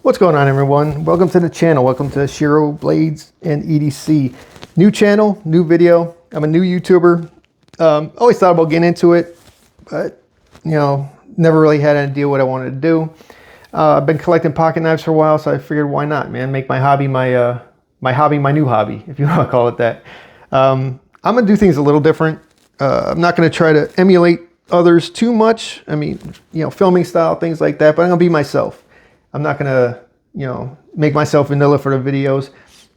What's going on, everyone? Welcome to the channel. Welcome to Shiro Blades and EDC. New channel, new video. I'm a new YouTuber. Always thought about getting into it, but never really had an idea what I wanted to do. I've been collecting pocket knives for a while, so I figured why not, man? Make my hobby my new hobby, if you want to call it that. I'm gonna do things a little different. I'm not gonna try to emulate others too much. I mean, filming style, things like that. But I'm gonna be myself. I'm not gonna, make myself vanilla for the videos.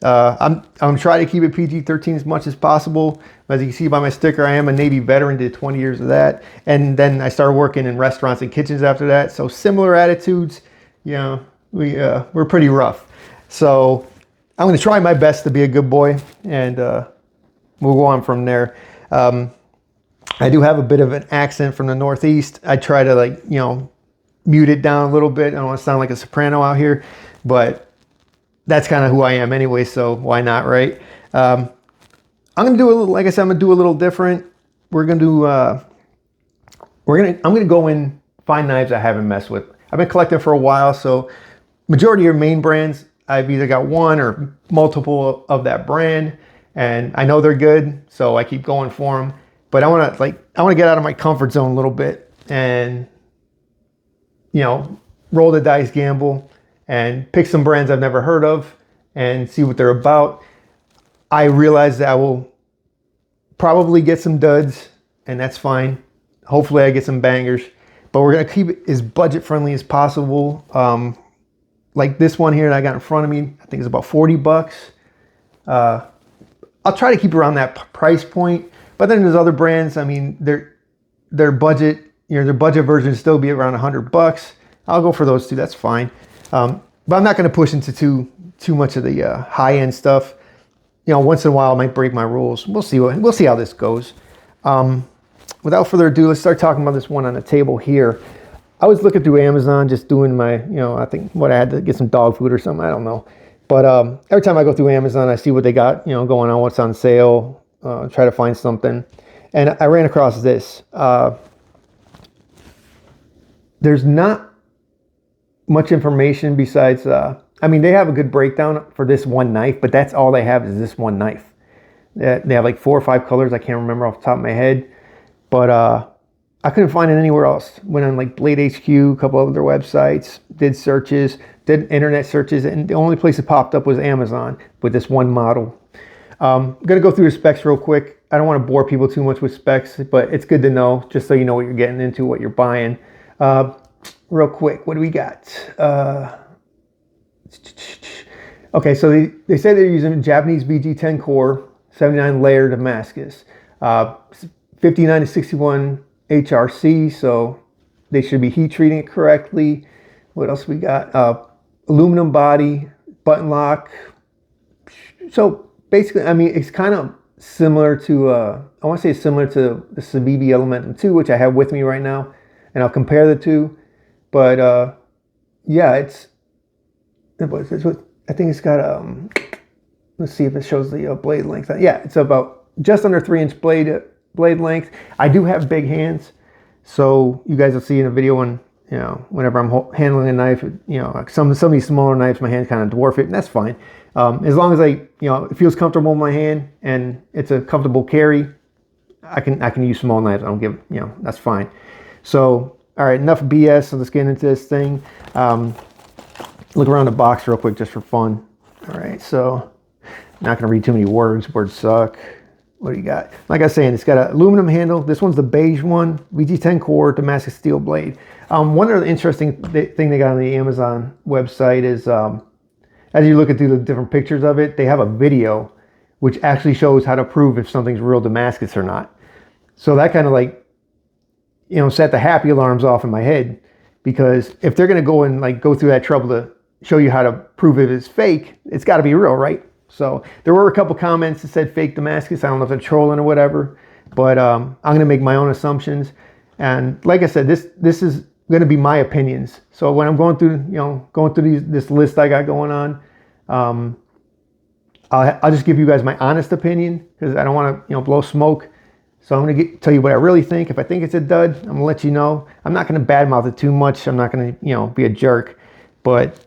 I'm trying to keep it PG-13 as much as possible. As you can see by my sticker, I am a Navy veteran, did 20 years of that. And then I started working in restaurants and kitchens after that. So similar attitudes, we're pretty rough. So I'm gonna try my best to be a good boy, and we'll go on from there. I do have a bit of an accent from the Northeast. I try to mute it down a little bit. I don't want to sound like a soprano out here, but that's kind of who I am anyway, so why not, right? I'm gonna do a little, like I said, I'm gonna do a little different. We're gonna do, I'm gonna go and find knives I haven't messed with. I've been collecting for a while, so majority of main brands, I've either got one or multiple of that brand, and I know they're good, so I keep going for them. But I want to get out of my comfort zone a little bit and roll the dice, gamble, and pick some brands I've never heard of and see what they're about. I realize that I will probably get some duds, and that's fine. Hopefully I get some bangers, but we're going to keep it as budget friendly as possible. Like this one here that I got in front of me, I think it's about 40 bucks. I'll try to keep around that price point, but then there's other brands. I mean, their budget, their budget version still be around 100 bucks. I'll go for those two. That's fine. But I'm not going to push into too much of the high-end stuff. Once in a while I might break my rules. We'll see how this goes. Without further ado, let's start talking about this one on the table here. I was looking through Amazon, just doing my, I think I had to get some dog food or something. I don't know. But every time I go through Amazon, I see what they got, going on, what's on sale, try to find something. And I ran across this. There's not much information besides, they have a good breakdown for this one knife, but that's all they have is this one knife. They have like 4 or 5 colors. I can't remember off the top of my head, but I couldn't find it anywhere else. Went on like Blade HQ, a couple other websites, did searches, did internet searches, and the only place it popped up was Amazon with this one model. I'm gonna go through the specs real quick. I don't want to bore people too much with specs, but it's good to know, just so you know what you're getting into, what you're buying. Real quick, what do we got? Okay, so they say they're using Japanese BG10 core, 79 layer Damascus, 59 to 61 HRC, so they should be heat treating it correctly. What else we got? Aluminum body, button lock. So basically, it's kind of similar to, I want to say it's similar to the Sabibi Elementum 2, which I have with me right now, and I'll compare the two. But yeah, I think it's got, let's see if it shows the blade length. Yeah, it's about just under 3-inch blade length. I do have big hands, so you guys will see in a video when, whenever I'm handling a knife, some of these smaller knives, my hands kind of dwarf it, and that's fine. As long as it feels comfortable in my hand and it's a comfortable carry, I can use small knives. I don't give, that's fine. So, all right, enough BS. So let's get into this thing. Look around the box real quick just for fun. All right, so not gonna read too many words. Words suck. What do you got? Like I was saying, it's got an aluminum handle. This one's the beige one, BG10 core, Damascus steel blade. One other interesting thing they got on the Amazon website is, as you're looking through the different pictures of it, they have a video which actually shows how to prove if something's real Damascus or not. So that kind of set the happy alarms off in my head, because if they're going to go and go through that trouble to show you how to prove if it's fake, it's got to be real, right? So there were a couple comments that said fake Damascus. I don't know if they're trolling or whatever, but I'm going to make my own assumptions. And like I said, this is going to be my opinions. So when I'm going through this list I got going on, I'll just give you guys my honest opinion, because I don't want to blow smoke. So I'm going to tell you what I really think. If I think it's a dud, I'm going to let you know. I'm not going to badmouth it too much. I'm not going to, be a jerk. But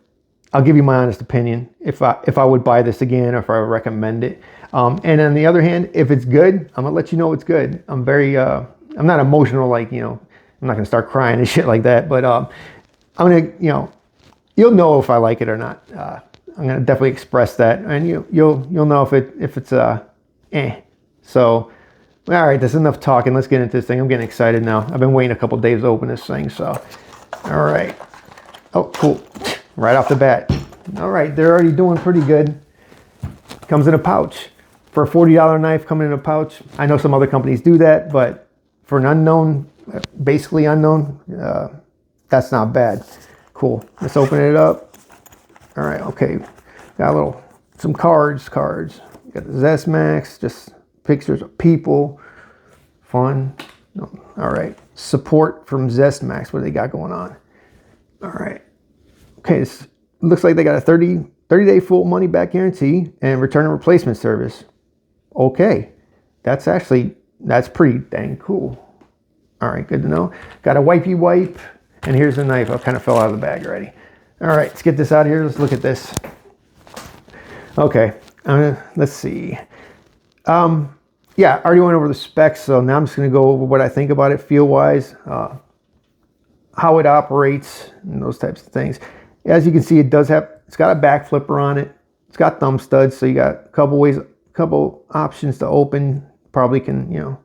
I'll give you my honest opinion if I would buy this again or if I would recommend it. And on the other hand, if it's good, I'm gonna let you know it's good. I'm very I'm not emotional, like, you know, I'm not gonna start crying and shit like that, but I'm gonna, you know, you'll know if I like it or not. I'm gonna definitely express that, and you'll know if it's eh. So, all right, that's enough talking. Let's get into this thing. I'm getting excited now. I've been waiting a couple days to open this thing. So, all right. Oh, cool. Right off the bat. All right, they're already doing pretty good. Comes in a pouch. For a $40 knife coming in a pouch, I know some other companies do that, but for an unknown, basically unknown, that's not bad. Cool. Let's open it up. All right, okay. Got some cards. Got the ZestMax, just pictures of people. Fun. All right. Support from ZestMax. What do they got going on? All right. Okay, this looks like they got a 30-day full money back guarantee and return and replacement service. Okay. That's pretty dang cool. All right, good to know. Got a wipey wipe, and here's the knife. I kind of fell out of the bag already. All right, let's get this out of here. Let's look at this. Okay, let's see. Yeah, I already went over the specs, so now I'm just going to go over what I think about it feel-wise, how it operates, and those types of things. As you can see, it's got a back flipper on it. It's got thumb studs, so you got a couple options to open. Probably can, you know,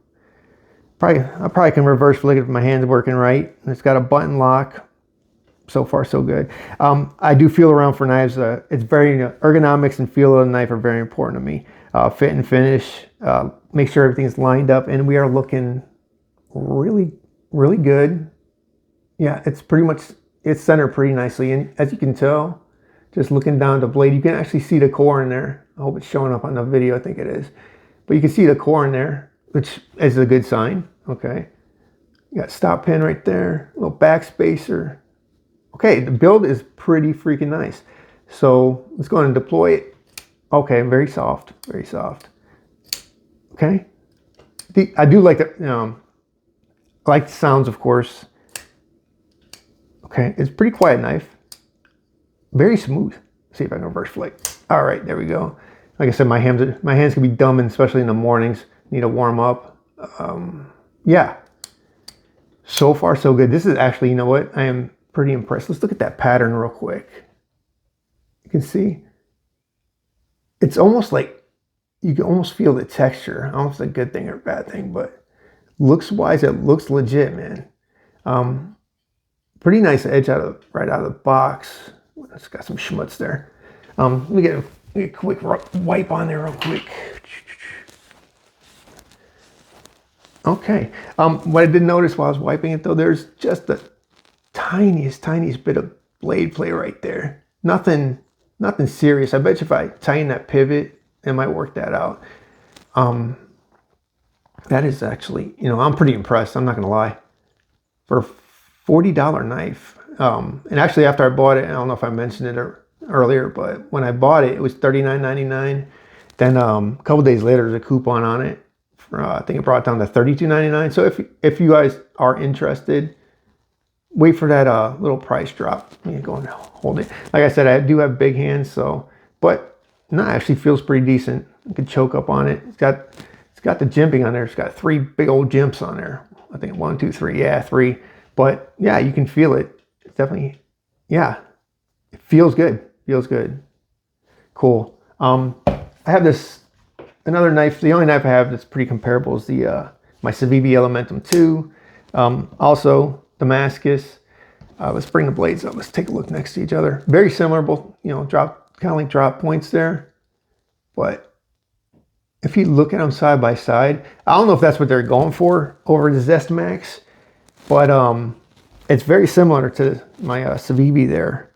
I probably can reverse flick it if my hand's working right. And it's got a button lock. So far, so good. I do feel around for knives. It's very ergonomics and feel of the knife are very important to me. Fit and finish. Make sure everything's lined up, and we are looking really, really good. Yeah, it's centered pretty nicely, and as you can tell, just looking down the blade, you can actually see the core in there. I hope it's showing up on the video. I think it is, but you can see the core in there, which is a good sign. Okay, you got stop pin right there, a little back spacer. Okay, the build is pretty freaking nice. So let's go ahead and deploy it. Okay, very soft, very soft. Okay, I do like the I like the sounds, of course. Okay, it's a pretty quiet knife. Very smooth. Let's see if I can reverse flick. All right, there we go. Like I said, my hands can be dumb, and especially in the mornings, need to warm up. Yeah. So far, so good. This is actually, you know what? I am pretty impressed. Let's look at that pattern real quick. You can see it's almost like you can almost feel the texture. I don't know if it's a good thing or a bad thing, but looks wise, it looks legit, man. Pretty nice edge right out of the box. It's got some schmutz there. Let me get a quick wipe on there real quick. Okay. What I did notice while I was wiping it though, there's just the tiniest bit of blade play right there. Nothing serious. I bet you if I tighten that pivot, it might work that out. That is actually, you know, I'm pretty impressed. I'm not gonna lie. For a $40 knife, and actually after I bought it, I don't know if I mentioned it earlier, but when I bought it, it was $39.99. Then a couple days later, there's a coupon on it. I think it brought it down to $32.99. So if you guys are interested, wait for that little price drop. Let me go and hold it. Like I said, I do have big hands, so, but no, it actually feels pretty decent. You can choke up on it. It's got the jimping on there. It's got 3 big old jimps on there. I think 1, 2, 3. Yeah, 3. But yeah, you can feel it. It's definitely, yeah, it feels good. Feels good. Cool. I have another knife. The only knife I have that's pretty comparable is my Civivi Elementum 2. Also Damascus. Let's bring the blades up. Let's take a look next to each other. Very similar, both, you know, kind of like drop points there. But if you look at them side by side, I don't know if that's what they're going for over the ZestMax, but it's very similar to my Civivi there.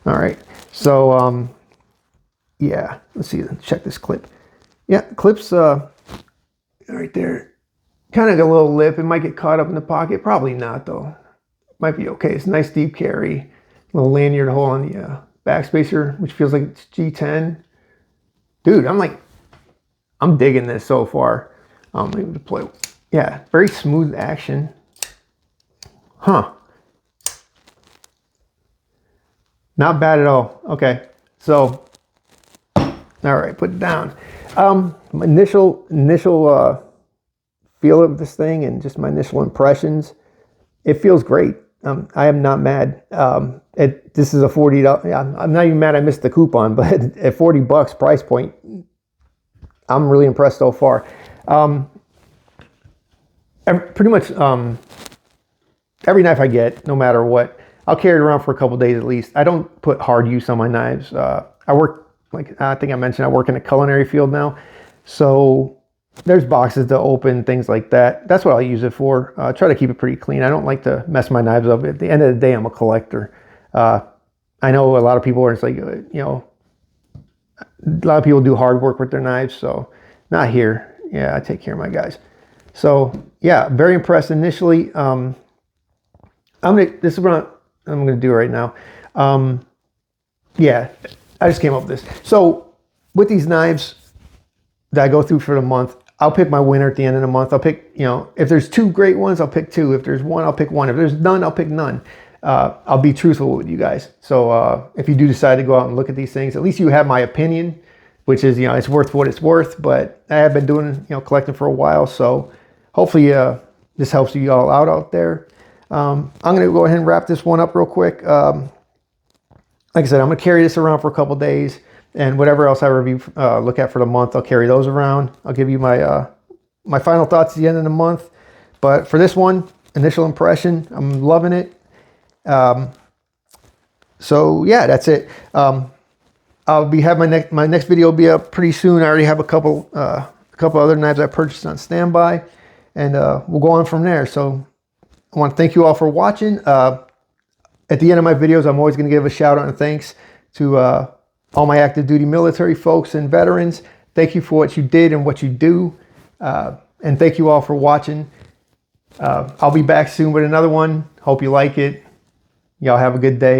All right, so yeah, let's see. Check this clip. Yeah, clips right there. Kind of got a little lip. It might get caught up in the pocket. Probably not though. Might be okay. It's a nice deep carry. Little lanyard hole on the backspacer, which feels like it's G10. Dude, I'm digging this so far. Maybe deploy. Yeah, very smooth action. Huh. Not bad at all. Okay, so all right, put it down. My initial feel of this thing and just my initial impressions. It feels great. I am not mad. This is a $40. I'm not even mad I missed the coupon, but at $40 price point, I'm really impressed so far. Pretty much every knife I get, no matter what, I'll carry it around for a couple days at least. I don't put hard use on my knives. I work, like I think I mentioned, I work in the culinary field now. So there's boxes to open, things like that. That's what I'll use it for. Try to keep it pretty clean. I don't like to mess my knives up. At the end of the day, I'm a collector. I know a lot of people are just like, you know, a lot of people do hard work with their knives. So not here. Yeah, I take care of my guys. So yeah, very impressed initially. This is what I'm gonna do right now. Yeah, I just came up with this. So with these knives that I go through for the month, I'll pick my winner at the end of the month. I'll pick, you know, if there's 2 great ones, I'll pick 2. If there's 1, I'll pick 1. If there's none, I'll pick none. I'll be truthful with you guys. So if you do decide to go out and look at these things, at least you have my opinion, which is, you know, it's worth what it's worth. But I have been doing, you know, collecting for a while, so hopefully this helps you all out there. I'm going to go ahead and wrap this one up real quick. Like I said, I'm going to carry this around for a couple days, and whatever else I review, look at for the month, I'll carry those around. I'll give you my my final thoughts at the end of the month. But for this one, initial impression, I'm loving it. So yeah, that's it. I'll be have my next video will be up pretty soon. I already have a couple other knives I purchased on standby, and we'll go on from there. So I want to thank you all for watching. At the end of my videos, I'm always going to give a shout out and thanks to all my active duty military folks and veterans. Thank you for what you did and what you do. And thank you all for watching. I'll be back soon with another one. Hope you like it. Y'all have a good day.